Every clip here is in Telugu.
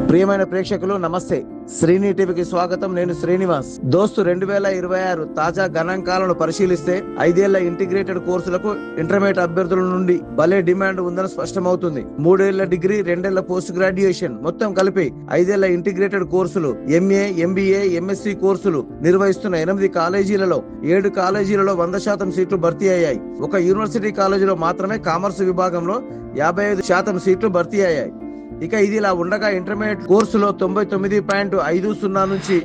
ప్రియమైన ప్రేక్షకులు నమస్తే. శ్రీని టీవీకి స్వాగతం. నేను శ్రీనివాస్. దోస్తు 2026 తాజా గణాంకాలను పరిశీలిస్తే 5 ఏళ్ల ఇంటిగ్రేటెడ్ కోర్సులకు ఇంటర్మీడియట్ అభ్యర్థుల నుండి భలే డిమాండ్ ఉందని స్పష్టమవుతుంది. 3 ఏళ్ల డిగ్రీ, 2 ఏళ్ల పోస్ట్ గ్రాడ్యుయేషన్ మొత్తం కలిపి 5 ఏళ్ల ఇంటిగ్రేటెడ్ కోర్సులు, ఎంఏ, ఎంబీఏ, ఎంఎస్సీ కోర్సులు నిర్వహిస్తున్న 8 కాలేజీలలో 7 కాలేజీలలో 100% సీట్లు భర్తీ అయ్యాయి. ఒక యూనివర్సిటీ కాలేజీలో మాత్రమే కామర్స్ విభాగంలో 55% సీట్లు భర్తీ అయ్యాయి. ఇక ఇది ఇలా ఉండగా ఇంటర్మీడియట్ కోర్సులో 99.50 నుంచి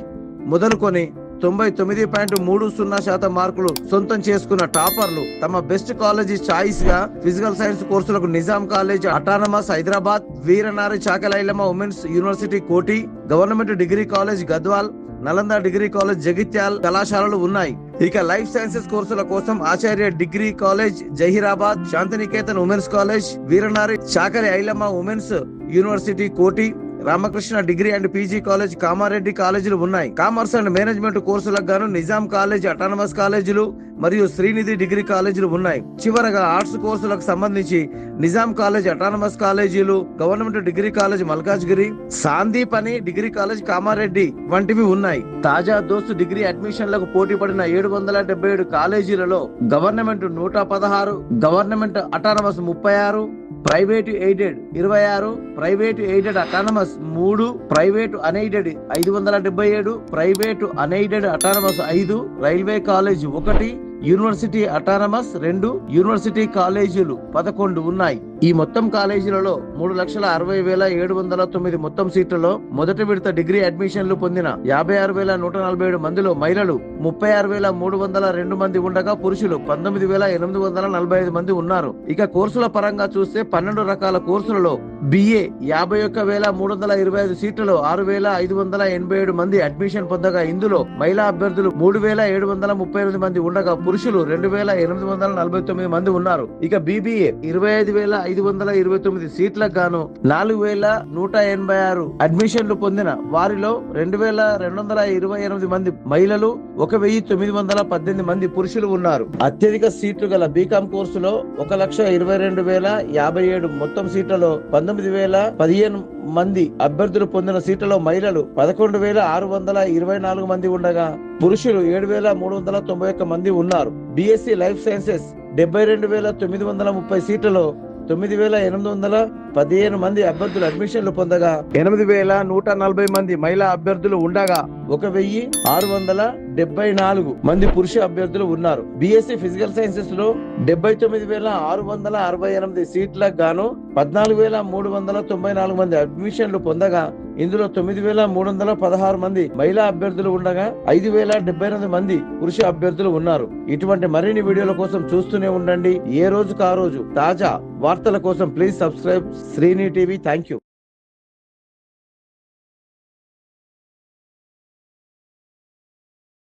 మొదలుకొని 99.30% మార్కులు సొంతం చేసుకున్న టాపర్లు తమ బెస్ట్ కాలేజీ చాయిస్ గా ఫిజికల్ సైన్స్ కోర్సులకు నిజాం కాలేజ్ అటానమస్ హైదరాబాద్, వీరనారి Chakali Ailamma women's university Koti, government degree college Gadwal, Nalanda degree college Jagtial కళాశాలలు ఉన్నాయి. ఇక లైఫ్ సైన్సెస్ కోర్సుల కోసం Acharya degree college Zaheerabad, Shantiniketan women's college, వీరనారి Chakali Ailamma women's university Koti, Ramakrishna degree and PG college Kamareddy కాలేజీలు ఉన్నాయి. కామర్స్ అండ్ మేనేజ్మెంట్ కోర్సులకు గాను నిజాం కాలేజ్ అటానమస్ కాలేజీలు మరియు శ్రీనిధి డిగ్రీ కాలేజీలు ఉన్నాయి. చివరగా ఆర్ట్స్ కోర్సులకు సంబంధించి నిజాం కాలేజ్ అటానమస్ కాలేజీలు, government degree college Malkajgiri, Sandeep అని డిగ్రీ కాలేజ్ కామారెడ్డి వంటివి ఉన్నాయి. తాజా దోస్తు డిగ్రీ అడ్మిషన్లకు పోటీ పడిన 777 కాలేజీలలో government 116, government autonomous 36, private aided 26, private aided autonomous 3, private unaided 577, private unaided autonomous 5, railway college 1, university autonomous 2, university కాలేజీలు 11 ఉన్నాయి. ఈ మొత్తం కాలేజీలలో 3,60,709 మొత్తం సీట్లలో మొదటి విడత డిగ్రీ అడ్మిషన్లు పొందిన 56,147 మందిలో మహిళలు 36,302 మంది ఉండగా పురుషులు 19,845 మంది ఉన్నారు. ఇక కోర్సుల పరంగా చూస్తే 12 రకాల కోర్సులలో బిఏ 51,325 సీట్లలో 6,587 మంది అడ్మిషన్ పొందగా ఇందులో మహిళా అభ్యర్థులు 3,738 మంది ఉండగా పురుషులు 2,849 మంది ఉన్నారు. ఇక బీబీఏ 25,529 సీట్లకు గాను 4,186 అడ్మిషన్లు పొందిన వారిలో 2,228 మంది మహిళలు, 1,918 మంది పురుషులు ఉన్నారు. అత్యధిక సీట్లు గల బీకాం కోర్సులో 1,22,057 మొత్తం సీట్లలో 19,015 మంది అభ్యర్థులు పొందిన సీట్లలో మహిళలు 11,624 మంది ఉండగా పురుషులు 7,391 మంది ఉన్నారు. బిఎస్సి లైఫ్ సైన్సెస్ 72,930 సీట్లలో 9,815 మంది అభ్యర్థులు అడ్మిషన్లు పొందగా 8,140 మంది మహిళా అభ్యర్థులు ఉండగా 1,674 మంది పురుష అభ్యర్థులు ఉన్నారు. బిఎస్సి ఫిజికల్ సైన్సెస్ లో 79,668 సీట్లకు గాను 14,394 మంది అడ్మిషన్లు పొందగా ఇందులో 9,316 మంది మహిళా అభ్యర్థులు ఉండగా 5,078 మంది పురుష అభ్యర్థులు ఉన్నారు. ఇటువంటి మరిన్ని వీడియోల కోసం చూస్తూనే ఉండండి. ఏ రోజుకు ఆ రోజు తాజా వార్తల కోసం please subscribe Srini TV. Thank you.